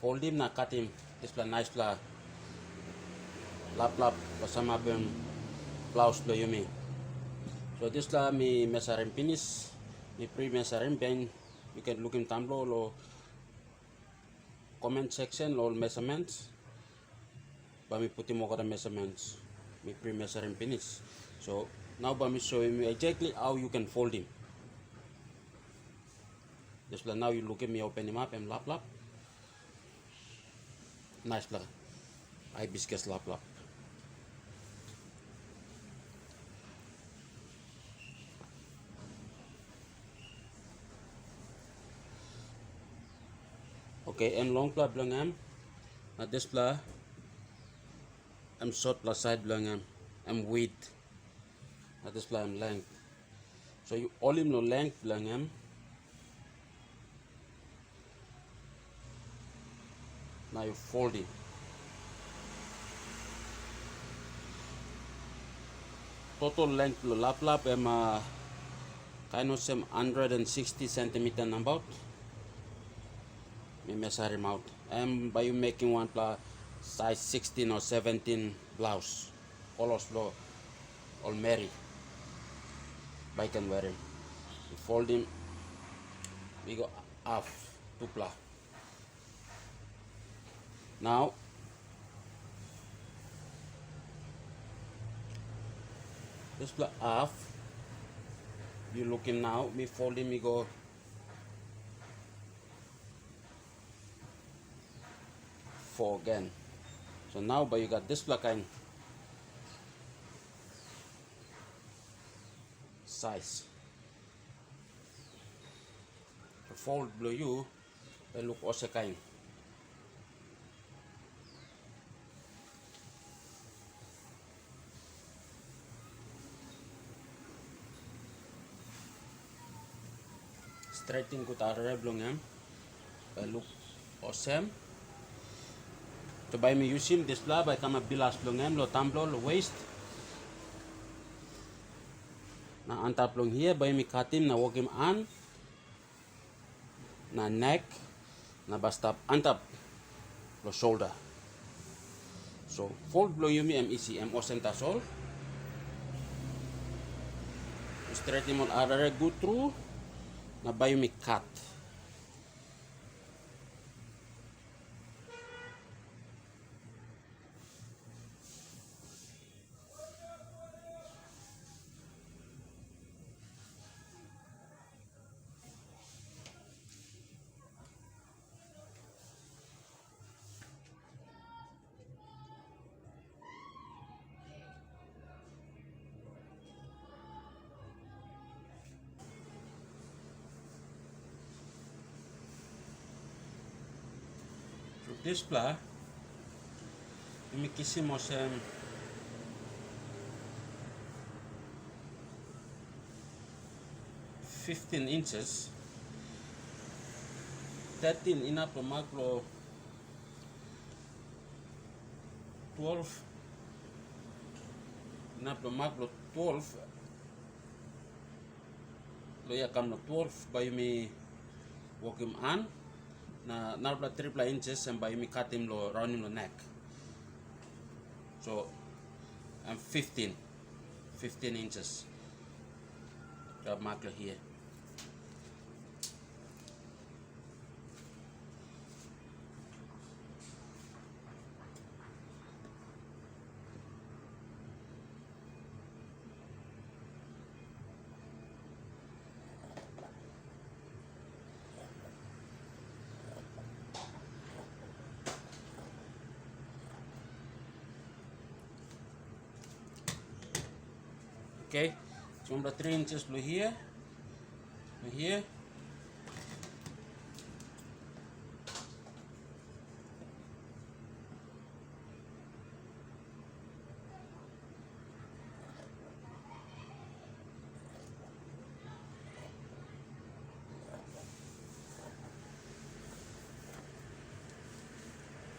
fold him na cut him this la nice la lap bersama blouse lo yumi. So this la mi measuring finish, mi pre measuring ben. You can look in tableau lo comment section lo measurements. But me put him over the measurements, mi pre measuring finish. So now but me show you exactly how you can fold him. Just like now you look at me open him up and lap. Nice lah. Hibiscus lap. Okay, I'm long pla belang am. Now this pla I'm short pla side belang am. I'm width. Now this pla I'm length. So you all him no length belang am. Now you fold it. Total length lo lap am kind of some 160 centimeter about. Me measure him out. By you making one size 16 or 17 blouse. KOLOS lo or MERI. By can wear him. You fold him. We go half 2 pla. Now this pla half. You look him now. Me fold him. Me go. For again. So now but you got this kind size. The fold below you they look also kind. Straightening good array belong em. They look awesome. So by me using this bla by kama bilas belong em lo tamblo lo waist. Na antap long here by me cut him na walk him on. Na neck na basta antap lo shoulder. So fold below you me em easy em awesome tas all. Straight him on array good through. Na by me cut. This pla, me quisimos 15 inches, 13 enough to macro 12, enough to macro 12, lo ya kam no 12 by me walk him on. Na narpla 3 inches and by me cut him lo round him lo neck. So I'm 15 inches. Job marker here. Okay, so I'm 3 inches below here,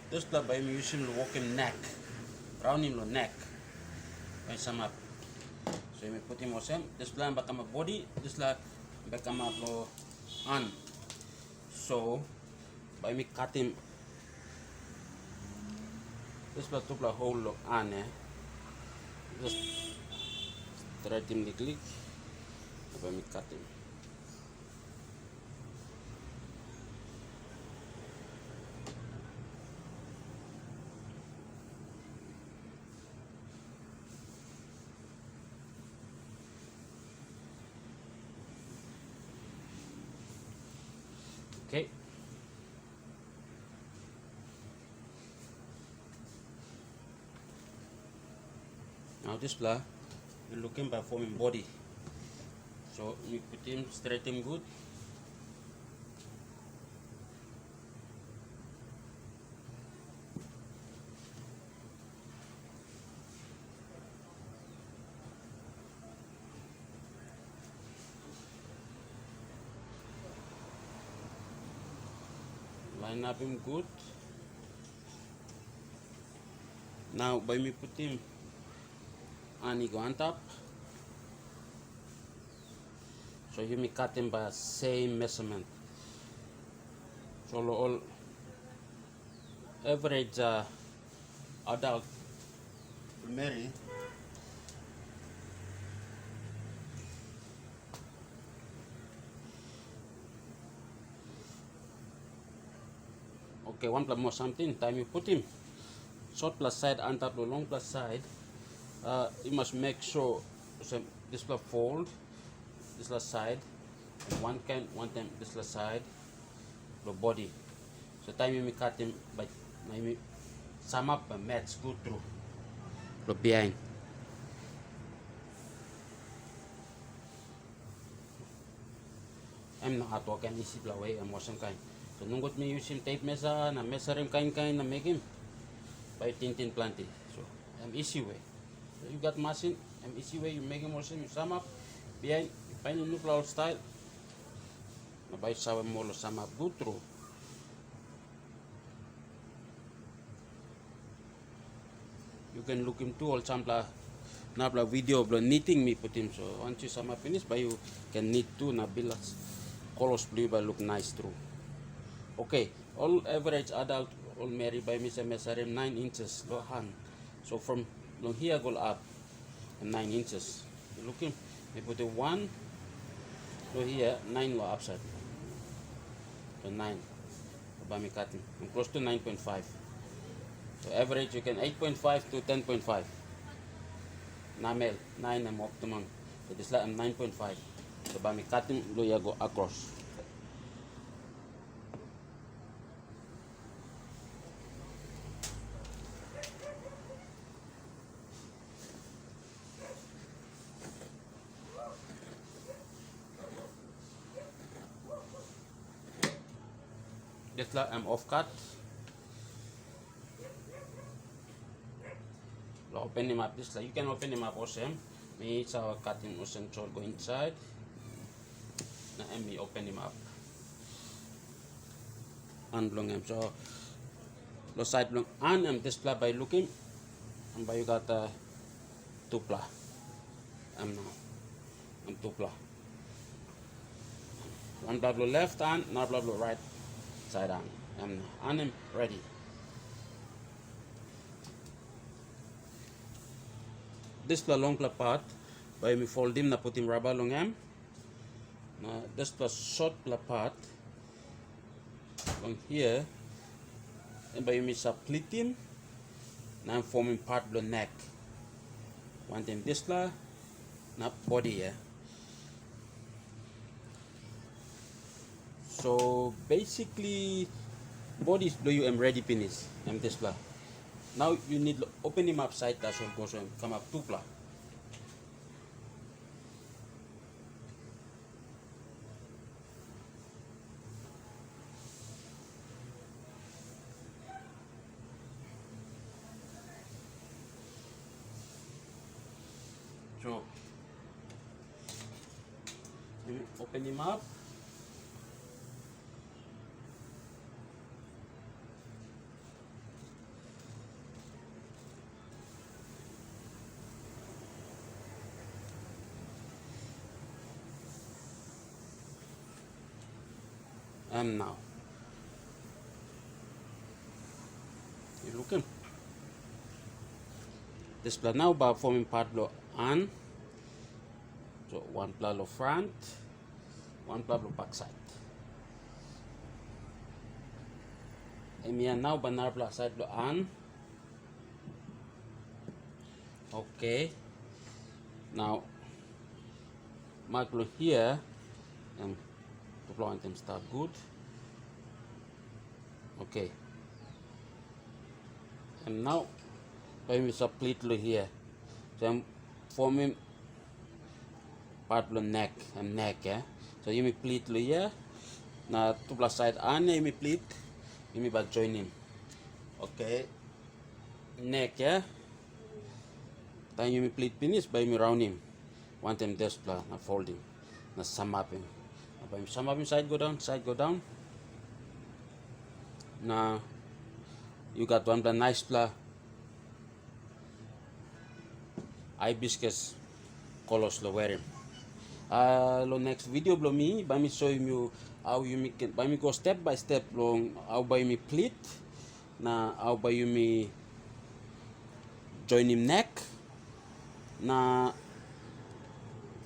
This la by me using the walking neck, round him the neck, by sum up. So you may put him awesome. This la become a body, this la become a on. So by me cut him This tupla hole look on just straight him the click about me cut him. Okay. Now this blah, you're looking by forming body. So you put him straight him good. Line up him good. Now by me put him and he go on top. So you may cut him by same measurement. So all average adult MERI okay, one plus more something time you put him short plus side on top the long plus side. You must make sure so this plus fold this plus side and one time this plus side the body. So time you may cut him by maybe sum up and match go through the behind. I'm not talking easy way and more some kind. So nungot me use him tape measure na measure him kind na make him by tin plenty. So I'm easy way. So you got machine, I'm easy way you make him also you sum up behind find a new flower style. Na by sawa mo lo sum up go through. You can look him too all sampla nabla video of knitting me put him so once you sum up finish by you can knit too na bilas KOLOS blue by look nice through. Okay, all average adult all MERI by me measure him 9 inches low hand. So from long here go up 9 inches. You look him, we put a 1 so here 9 low upside. So 9 by me cutting. I'm close to 9.5. So average you can 8.5 to 10.5. Namel 9 I'm optimum. So this like I'm 9.5. So by me cutting do you go across. This like I'm off cut. Open him up this like you can open him up also. Me it's our cutting also go inside. Now and me open him up. Unblong him so the side blong and this pla by looking and by you got two pla. I'm two pla. One blah left and another blah right side on. And I'm ready. This long part by me fold him na put him rubber long him. Now this short part long here and by me split him. Now I'm forming part of the neck. One time this na body here. So basically body do you am ready finish. I'm this pla. Now you need to open him up side that's all goes and come up two pla. So you open him up. And now you looking this plan now by forming part blow on. So one plan front, one plan back side. And now banar blow side blow on. Okay. Now mark blow here and to blow and them start good. Okay. And now by me split here. So I'm forming part below neck and neck, yeah. So you may pleat here. Now to plus side on you may pleat. You may back join him. Okay. Neck, yeah. Then you may pleat finish by me round him. One time this plan, now fold him. Now sum up him. Now by me sum up him, side go down, side go down. Now you got one plan nice plan. Hibiscus KOLOS lo wearing. Lo next video blow me by me show you how you make it, by me go step by step long how by me pleat na how by you me join him neck na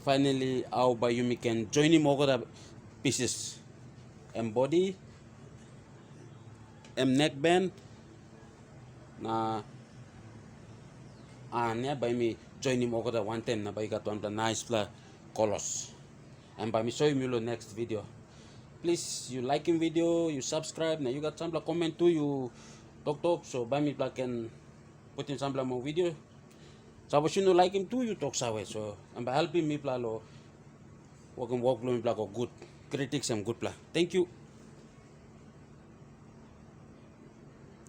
finally how by you me can join him over the pieces and body and neck band na yeah, by me join him over the 110 na by got one the nice KOLOS. And by me show you the next video. Please you like him video, you subscribe, now you got some comment too, you talk so by me can put in some more video. So I you like him too, you talk so and by helping me lo work me good critics and good. Thank you.